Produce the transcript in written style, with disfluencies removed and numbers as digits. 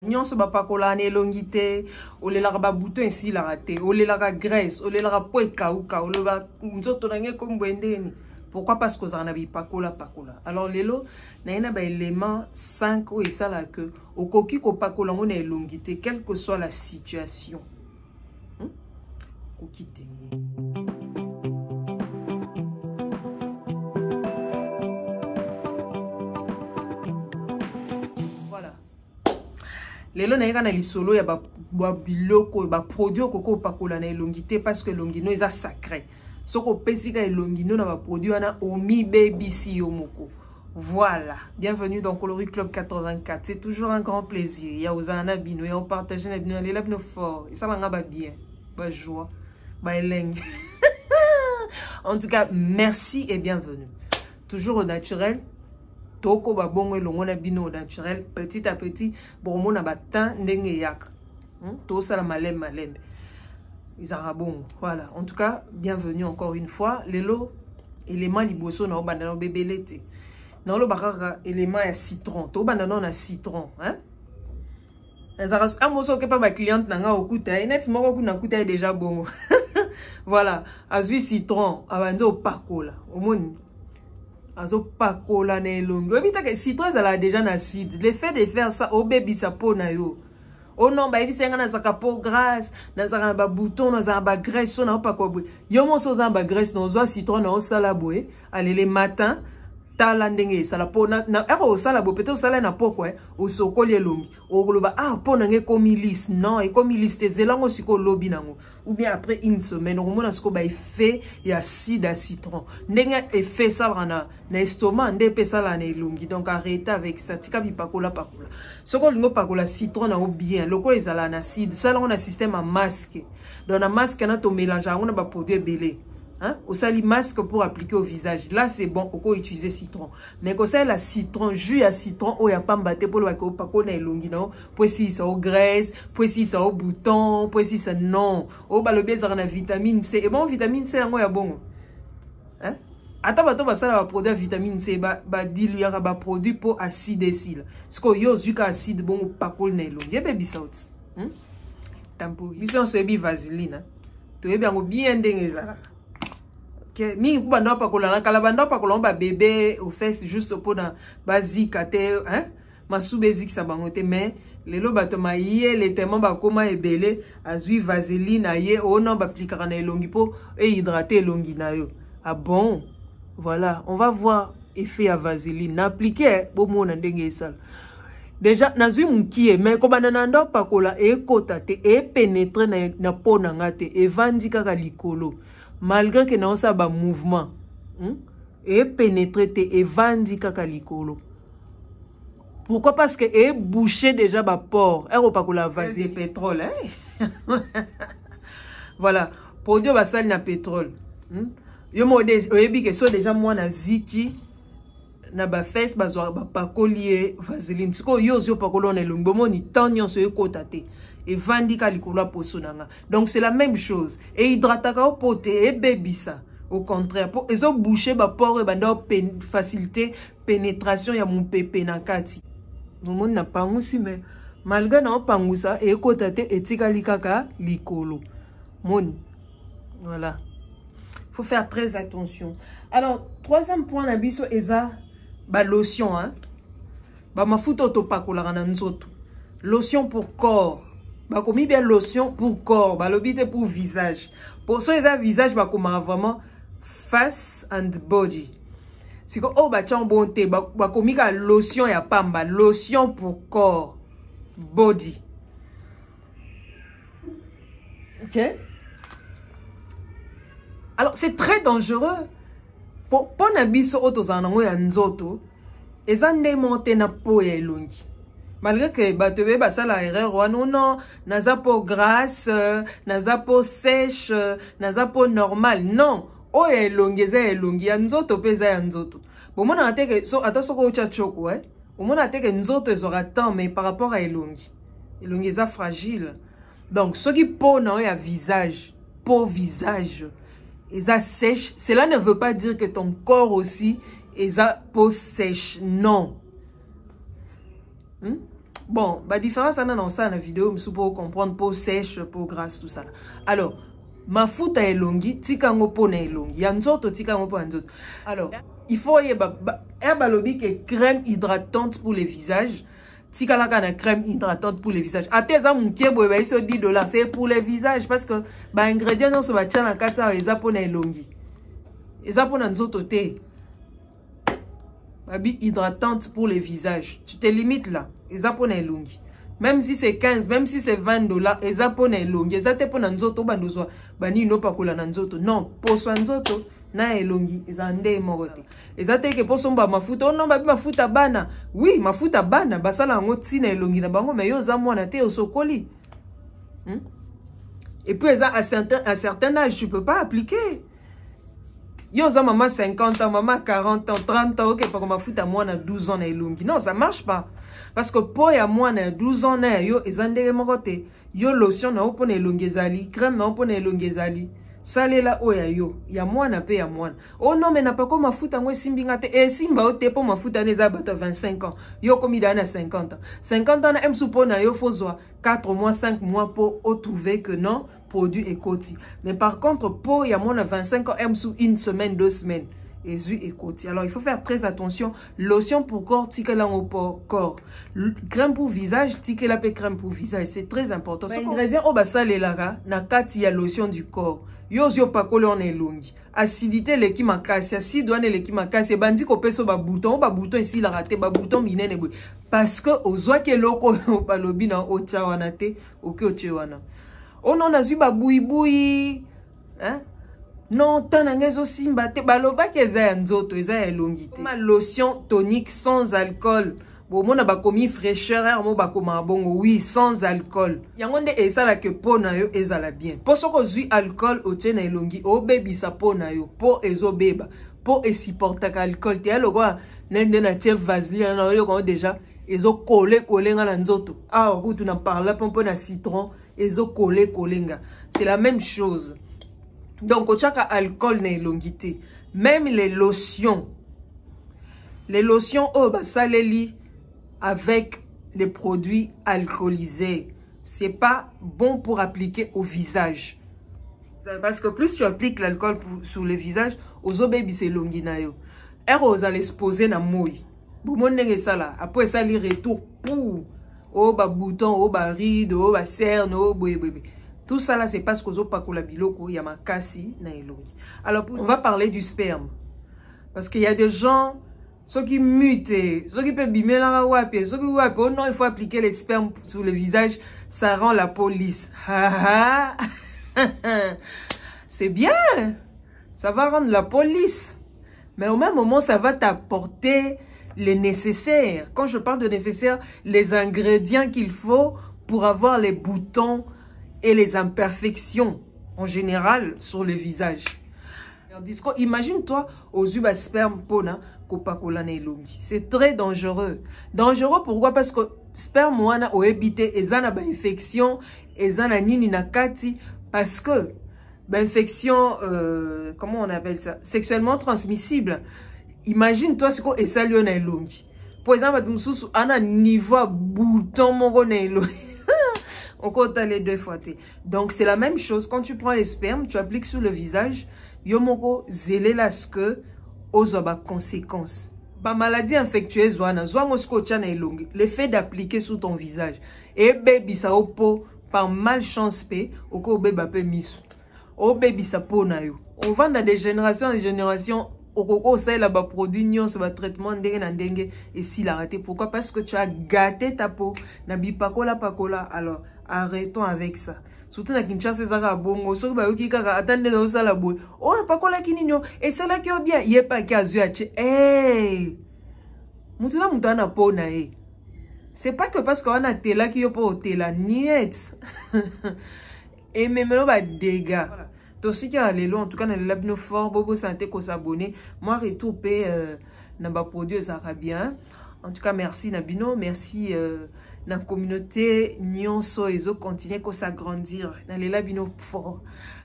nyonso bapakola na elongi te olelaka babuto esilaka te olelaka graisse olelaka po ekauka oloba nzoto na nge kombo endeni. Pourquoi? Parce que ozala na bipakola pakola. Alors lelo na ba élément 5 oyo esala que okoki kopakola ngo na elongi te quelle que soit la situation. Okoki te. Lelo na yeka na lisolo ya ba biloko ba produit koko pakola na elongi te parce que longino eza sacré. Soko pesika elongino na ba produit wana omi bebisi yo moko. Voilà, bienvenue dans Coloris Club 84. C'est toujours un grand plaisir. Ya ozana bino et on partage na bino les labino fort. Et ça va nga ba bien, ba joie, ba eleng. En tout cas, merci et bienvenue. Toujours au naturel. Toko ba bongo elongo na bino naturel petit à petit bon na batan ndenge yak to sala malembe izara bon. Voilà, en tout cas bienvenue encore une fois. Lelo élément liboso na obanda na bebelete na lo bakaka élément ya citron to obanda na citron ezara amoso ke pa ba cliente na nga okuta net moko kuna kuta déjà bongo. Voilà, azui citron abanzo pakola omoni azo pakola na elongi. Obita que citron ezala déjà na acide. Le fait de faire ça au baby sa peau na yo. Oh non, ba ebisenga na zaka peau grasse, na zaka ba bouton, na zaka ba graisse, so na opakwa boy. Yo mo so za ba graisse na ozo citron na osala boy. Allez les matins tala ndenge sala peau na ero osala boy peut-être osala na peau quoi. Osokoli elongi. Okoloba peau na nge komi lisse. Non, et komi lisse te zelango siko lobi nango. Ou bien après une semaine, on a ce qu'on a effet et acide à citron. N'enga effet ça na estomac, n'épée ça la nelongi. Donc arrêtez avec ça. Tika bi pakola pakola. Ce qu'on lingo pakola citron na bien. Loko ils ala acide. Ça là on a système à masque. Dans la masque on a to mélange, on a ba produit belé. Hein? Au sali masque pour appliquer au visage. Là c'est bon, on peut utiliser citron. Mais quand ça la citron, jus à citron, ou ya pas mbaté pour le pako na elongi non. Pour si ça au graisse, pour si ça au bouton, pour si ça non. Au balobé ça na vitamine C. Et bon vitamine C yango ya bon. Hein? Ata bato basala ba produit vitamine C ba diluer ba produit pour acide acide. Ce que yo zuka acide bon pakol na elongi. Yebe bisaut. Tampo. Biso so ebi vaseline. To yebi yango bien ndengezala. Mi kubanda pakola na kala banda pakola ba bébé au fesses juste pour na basique te masube zik sa bangote mais lelo bato maye le tellement ba koma ebele azui vaseline aye on ba appliquer na elongi po et hydrater elongi na yo. Ah bon, voilà, on va voir effet à vaseline appliquer bo mona ndenge sala. Déjà nazui mukie mais ko banana ndo pakola e kota te e pénétrer na po na ngate e vandi kaka likolo. Malgré que nous avons un mouvement, et pénétrer et vandi kaka likolo. Pourquoi? Parce que et bouché déjà ba port. Et on pas que la vase pétrole, voilà. Produit ba sal na pétrole. Yo modé oyebi que so déjà moi na ziki na ba fesse ba zo ba pakolier vaseline. Siko yo pakolo na lungo moni tanyon so ekotate. Et vandi kalikolo posonanga. Donc c'est la même chose. Et hydrataka au poté et bébisa. Au contraire, pour ils ont bouché ba port et banda faciliter pénétration ya mon pépé na kati. Mon na pangusi mais malgré na pangusa et kotate etikali kaka likolo. Mon voilà. Faut faire très attention. Alors, troisième point na biso eza ba lotion Ba mafuta otopakola na nzoto. Lotion pour corps. Bah comme bien lotion pour corps, bah l'obité pour visage. Pour ceux qui ont visage, bah comme vraiment face and body. C'est que oh bah tiens bonté, bah comme lotion ya pamba, lotion pour corps, body. Ok. Alors c'est très dangereux. Pour nabiso otozanango ya nzoto, ezande monter na po ya elongi. Malgré que batebe basala erreur non naza peau grasse naza peau sèche naza peau normale non o elongeza elongi ya nzoto peza ya nzoto bomona ateke so ataso ko cha choko omona ateke nzoto ezora temps mais par rapport à elongi eza fragile donc ce qui peau na ya visage peau visage eza sèche cela ne veut pas dire que ton corps aussi eza peau sèche non. Bon, la différence on a dans ça, dans la vidéo, pour comprendre, pour sèche, pour grasse, tout ça. Alors, mafuta elongi, tika ngopo na elongi. Yanzoto, tika ngopo yanzoto. Alors, il faut y balobi que crème hydratante pour le visage. Tika la kana crème hydratante pour le visage. Ateza moukie boye, ils sont $10. C'est pour le visage parce que, bah, ingrédients non, so ba tcha na kata, eza po na elongi. Eza po na nzoto te. Babi hydratante pour le visage. Tu te limites là. Eza po na elongi. Même si c'est 15, même si c'est $20, eza po na elongi. Eza te po na nzoto bandozwa bani no pakola na nzoto. Non, po so nzoto na elongi eza nde morote. Eza te ke po somba mafuta. Oh non, babi mafuta bana. Oui, mafuta bana basala ngo ti na elongi na bango mais yo za mwana te osokoli. Et puis eza à certain âge tu peux pas appliquer. Yo za maman 50 ans, maman 40 ans, 30 ans, ok, par ma fout à moi na 12 ans na elongi. Non, ça marche pas. Parce que pour ya moi na 12 ans na yo ezandere morote. Yo lotion na opone elongi ezali, crème na opone elongi ezali. Sale la oya yo, ya mwana pe ya mwana. Oh non, mais na pas comme ma fout à moi simbinga te. Et simba o te pour ma fout à neza bato 25 ans. Yo komi dana 50 ans. 50 ans na em soupo na yo fozwa 4 mois, 5 mois pour trouver que non. Produit et côté. Mais par contre, pour il y a moins de 25 ans, sous une semaine, 2 semaines. Et côté. Alors, il faut faire très attention. Lotion pour corps, tique là au corps. Crème pour visage, tique là crème pour visage. C'est très important. Ce ingrédient, oh bah ça les lara, na kati ya lotion du corps. Yo pa kole on est longi. Acidité les qui makasi, acide douane les qui makasi. Bandi ko peso ba bouton ici la raté, ba bouton binene boy. Parce que ozwa ke loko pa lobi na o chawana te, oke o chewana. Oh non, on a eu ba boui. Hein? Non, t'en as un simba te baloba ke za nzoto, eza elongité. Ma lotion tonique sans alcool. Bon, mon a ba komi fraîcheur, mo ba koma bongo, oui, sans alcool. Yangonde esa la ke po na yo eza la bien. Po soko zui alcool o tena elongi, o baby sa po na yo, po ezo beba, po esiporta ka alcool. Te alo kwa nende na chef vaseline na yo kon déjà ezo kole nga na nzoto. Ah, ou tu n'en parles pas un peu na citron. Ezo kole kolenga. C'est la même chose. Donc, au chaka alcool n'est longité. Même les lotions. Les lotions, oh, bah, ça les lit avec les produits alcoolisés. C'est pas bon pour appliquer au visage. Parce que plus tu appliques l'alcool sur le visage, aux baby c'est longinayo. Er aux allez se poser na moui. Boumonenge ça là. Après ça, les retours pour. Oh, bah, bouton, oh, bah, ride, oh, bah, cerne, oh, bébé. Tout ça là, c'est parce que zo pakola biloko, yama kasi na elongi. Alors, on va parler du sperme. Parce qu'il y a des gens, ceux qui mutent, ceux qui peuvent bimer la wapi, ceux qui wapi, oh non, il faut appliquer les spermes sur le visage, ça rend la peau lisse. C'est bien. Ça va rendre la peau lisse. Mais au même moment, ça va t'apporter les nécessaires. Quand je parle de nécessaires, les ingrédients qu'il faut pour avoir les boutons et les imperfections en général sur le visage. Imagine-toi aux yeux sperme pona kopakola na elongi. C'est très dangereux. Dangereux pourquoi? Parce que sperme wana o ebité ezana ba infection, ezana nini na kati parce que ba infection comment on appelle ça? Sexuellement transmissible. Imagine-toi ce qu'on est salué na elongi. Par exemple, on a niveau bouton mongo na elongi. On compte les 2 fois. Donc, c'est la même chose. Quand tu prends les spermes, tu appliques sur le visage. Yomoro zélé las que aux conséquences. Ba maladie infectieuse, le fait d'appliquer sur ton visage. Et baby, ça opo, par malchance, au ko bébé misu. Oh baby, ça pona yo. On vend dans des générations en générations. Au ça là bas produit nion sur traitement dengue et si la raté. Pourquoi? Parce que tu as gâté ta peau. Nabi pakola. Alors arrêtons avec ça. Surtout na Kinshasa ezaka bongo. So ba yoki kaka attendez dans ça la boy. Oh pakola kininyo et ça là qui est bien. Yé pas kazu ache. Hey. Mutuna mutana peau na e. C'est pas que parce qu'on a tela qui yo pas tela niet. Et même là ba dégâts. Voilà. Tout ce qui a les lois, en tout cas, dans le lab fort, bobo santé qu'on s'abonne. Moi, retour pé n'a pas produit arabien. En tout cas, merci Nabino, merci la communauté Nyonso et autres continuer qu'on s'agrandir dans les labino fort.